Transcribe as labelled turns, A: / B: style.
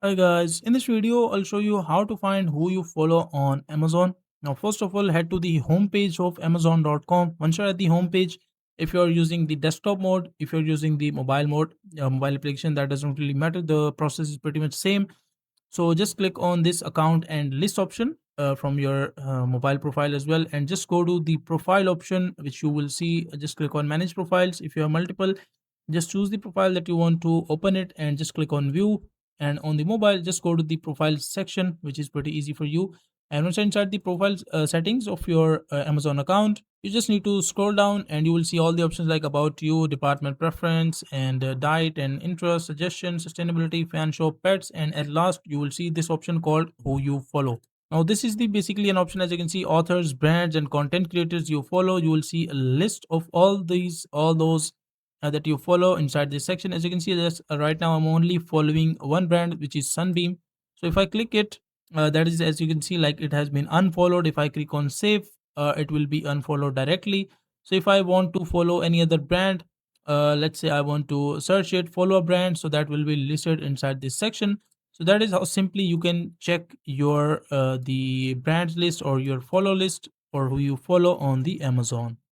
A: Hi guys, in this video I'll show you how to find who you follow on Amazon. Now first of all head to the home page of amazon.com. Once you're at the home page, if you're using the desktop mode, if you're using the mobile mode, mobile application, that doesn't really matter. The process is pretty much same. So just click on this account and list option from your mobile profile as well, and just go to the profile option which you will see. Just click on manage profiles. If you have multiple, just choose the profile that you want to open it and just click on view. And on the mobile, just go to the profile section, which is pretty easy for you. And once you're inside the profile settings of your Amazon account, you just need to scroll down and you will see all the options like about you, department preference, and diet and interest, suggestions, sustainability, fan shop, pets, and at last you will see this option called who you follow. Now this is the basically an option. As you can see, authors, brands, and content creators you follow. You will see a list of all those that you follow inside this section. As you can see, this right now I'm only following one brand, which is Sunbeam. So if I click it, that is, as you can see, like it has been unfollowed. If I click on save, it will be unfollowed directly. So if I want to follow any other brand, let's say I want to search it, follow a brand, so that will be listed inside this section. So that is how simply you can check your the brands list or your follow list or who you follow on the Amazon.